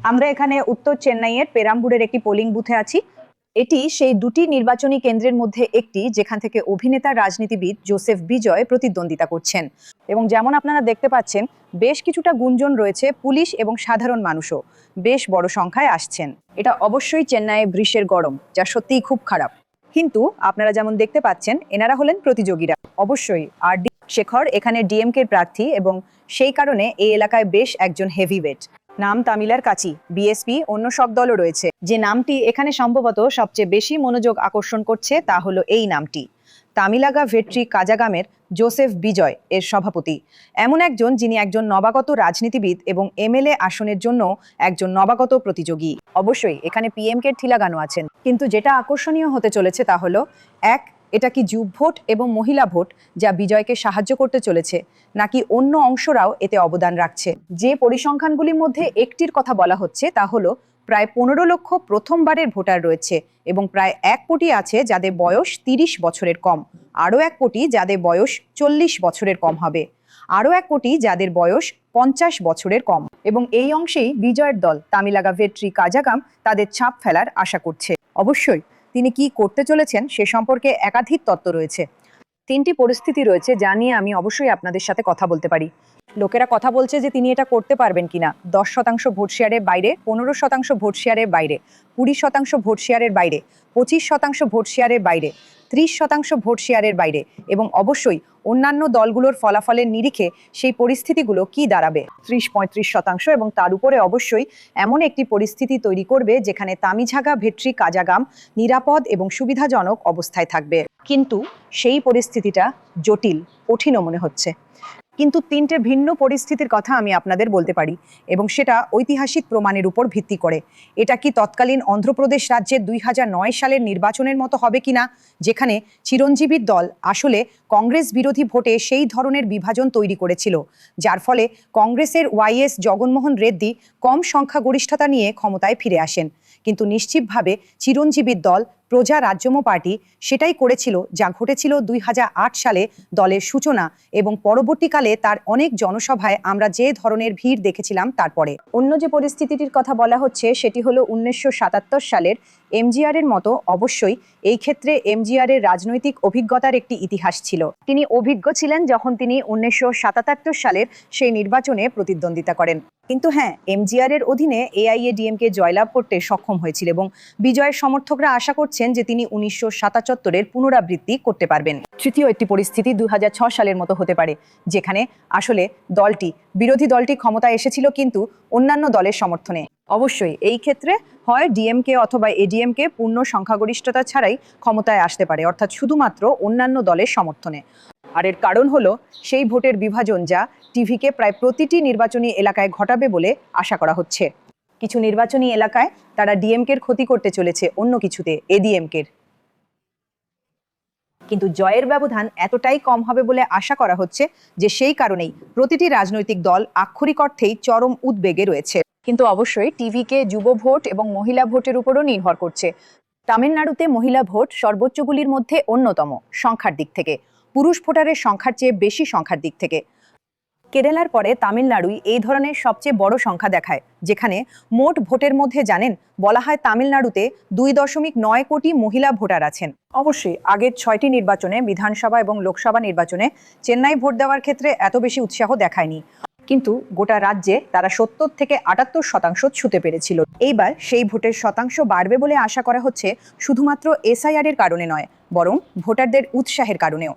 আমরা এখানে উত্তর চেন্নাইয়ের পেরাম্বুরের একটি পোলিং বুথে আছি। এটি সেই দুটি নির্বাচনী কেন্দ্রের মধ্যে একটি যেখান থেকে অভিনেতা রাজনীতিবিদ জোসেফ বিজয় প্রতিদ্বন্দ্বিতা করছেন। এবং যেমন আপনারা দেখতে পাচ্ছেন, বেশ কিছুটা গুঞ্জন রয়েছে, পুলিশ এবং সাধারণ মানুষও বেশ বড় সংখ্যায় আসছেন। এটা অবশ্যই চেন্নাইয়ে গ্রীষ্মের গরম, যা সত্যিই খুব খারাপ। কিন্তু আপনারা যেমন দেখতে পাচ্ছেন, এনারা হলেন প্রতিযোগীরা। অবশ্যই আর ডি শেখর এখানে ডিএমকের প্রার্থী এবং সেই কারণে এই এলাকায় বেশ একজন হেভিওয়েট। নাম তামিলার কাচি, বিএসপি অন্য সব দলও রয়েছে। যে নামটি এখানে সম্ভবত সবচেয়ে বেশি মনোযোগ আকর্ষণ করছে তা হলো এই নামটি, তামিলাগা ভেট্রি কাজাগামের জোসেফ বিজয় এর সভাপতি। এমন একজন যিনি একজন নবাগত রাজনীতিবিদ এবং এমএলএ আসনের জন্য একজন নবাগত প্রতিযোগী। অবশ্যই এখানে পিএমকে ঠিলাগানো আছেন, কিন্তু যেটা আকর্ষণীয় হতে চলেছে তা হলো এটা কি যুব ভোট এবং মহিলা ভোট যা বিজয়কে সাহায্য করতে চলেছে, নাকি অন্য অংশরাও এতে অবদান রাখছে। যে পরিসংখ্যানগুলির মধ্যে একটির কথা বলা হচ্ছে তা হলো প্রায় 15 লক্ষ প্রথমবারের ভোটার রয়েছে এবং প্রায় 1 কোটি আছে যাদের বয়স 30 বছরের কম, আরও 1 কোটি যাদের বয়স 40 বছরের কম হবে, আরও 1 কোটি যাদের বয়স 50 বছরের কম। এবং এই অংশেই বিজয়ের দল তামিলাগা ভেট্রি কাজাগাম তাদের ছাপ ফেলার আশা করছে। অবশ্যই তিনি কি করতে চলেছেন সে সম্পর্কে একাধিক তত্ত্ব রয়েছে। 3টি পরিস্থিতি রয়েছে যা নিয়ে আমি অবশ্যই আপনাদের সাথে কথা বলতে পারি। লোকেরা কথা বলছে যে তিনি এটা করতে পারবেন কিনা 10% ভোট শেয়ারের বাইরে, 15% ভোট শেয়ারের বাইরে, 20% ভোট শেয়ারের বাইরে, 25% ভোট শেয়ারের বাইরে, 30% ভোট শেয়ারের বাইরে, এবং অবশ্যই অন্যান্য দলগুলোর ফলাফলের নিরিখে সেই পরিস্থিতিগুলো কি দাঁড়াবে 30-35%, এবং তার উপরে অবশ্যই এমন একটি পরিস্থিতি তৈরি করবে যেখানে তামিঝাগা ভেট্রি কাজাগাম নিরাপদ এবং সুবিধাজনক অবস্থায় থাকবে। কিন্তু সেই পরিস্থিতিটা জটিল, কঠিনও মনে হচ্ছে। কিন্তু 3টে ভিন্ন পরিস্থিতির কথা আমি আপনাদের বলতে পারি, এবং সেটা ঐতিহাসিক প্রমাণের উপর ভিত্তি করে। এটা কি তৎকালীন অন্ধ্রপ্রদেশ রাজ্যের 2009 সালের নির্বাচনের মতো হবে কিনা, যেখানে চিরঞ্জীবীর দল আসলে কংগ্রেস বিরোধী ভোটে সেই ধরনের বিভাজন তৈরি করেছিল, যার ফলে কংগ্রেসের ওয়াইএস জগনমোহন রেড্ডি কম সংখ্যাগরিষ্ঠতা নিয়ে ক্ষমতায় ফিরে আসেন। কিন্তু নিশ্চিতভাবে চিরঞ্জীবীর দল প্রজা রাজ্যম পার্টি সেটাই করেছিল যা ঘটেছিল 2008 সালে দলের সূচনা এবং পরবর্তীকালে তার অনেক জনসভায় আমরা যে ধরনের ভিড় দেখেছিলাম। তারপরে অন্য যে পরিস্থিতিটির কথা বলা হচ্ছে সেটি হলো 1977 সালের এমজিআর এর মতো। অবশ্যই এই ক্ষেত্রে এমজিআর এর রাজনৈতিক অভিজ্ঞতার একটি ইতিহাস ছিল। তিনি অভিজ্ঞ ছিলেন যখন তিনি 1977 সালের সেই নির্বাচনে প্রতিদ্বন্দ্বিতা করেন। কিন্তু হ্যাঁ, এমজিআর এর অধীনে এআইএডিএমকে জয়লাভ করতে সক্ষম হয়েছিল এবং বিজয়ের সমর্থকরা আশা করছেন যে তিনি 1977-এর পুনরাবৃত্তি করতে পারবেন। তৃতীয় একটি পরিস্থিতি 2006 সালের মতো হতে পারে, যেখানে আসলে বিরোধী দলটি ক্ষমতায় এসেছিল কিন্তু অন্যান্য দলের সমর্থনে। অবশ্যই এই ক্ষেত্রে হয় ডিএমকে অথবা এডিএমকে পূর্ণ সংখ্যাগরিষ্ঠতা ছাড়াই ক্ষমতায় আসতে পারে, অর্থাৎ শুধুমাত্র অন্যান্য দলের সমর্থনে। আর এর কারণ হলো সেই ভোটের বিভাজন যা টিভিকে প্রায় প্রতিটি নির্বাচনী এলাকায় ঘটাবে বলে আশা করা হচ্ছে। কিছু নির্বাচনী এলাকায় তারা ডিএমকের ক্ষতি করতে চলেছে অন্য কিছুতে এডিএমকের। কিন্তু জয়ের ব্যবধান এতটাই কম হবে বলে আশা করা হচ্ছে যে সেই কারণেই প্রতিটি রাজনৈতিক দল আক্ষরিক অর্থেই চরম উদ্বেগে রয়েছে। কিন্তু অবশ্যই টিভিকে যুব ভোট এবং মহিলা ভোটের উপরও নির্ভর করছে। তামিলনাড়ুতে মহিলা ভোট সর্বোচ্চগুলির মধ্যে অন্যতম সংখ্যার দিক থেকে, পুরুষ ভোটারের সংখ্যার চেয়ে বেশি সংখ্যার দিক থেকে। কেরালার পরে তামিলনাড়ুই এই ধরনের সবচেয়ে বড় সংখ্যা দেখায়, যেখানে মোট ভোটের মধ্যে জানেন বলা হয় তামিলনাড়ুতে 2.9 কোটি মহিলা ভোটার আছেন। অবশ্যই আগের 6টি নির্বাচনে, বিধানসভা এবং লোকসভা নির্বাচনে চেন্নাই ভোট দেওয়ার ক্ষেত্রে এত বেশি উৎসাহ দেখায়নি, কিন্তু গোটা রাজ্যে তারা 70 থেকে 78% ছুঁতে পেরেছিল। এইবার সেই ভোটের শতাংশ বাড়বে বলে আশা করা হচ্ছে, শুধুমাত্র এসআইআর এর কারণে নয়, বরং ভোটারদের উৎসাহের কারণেও।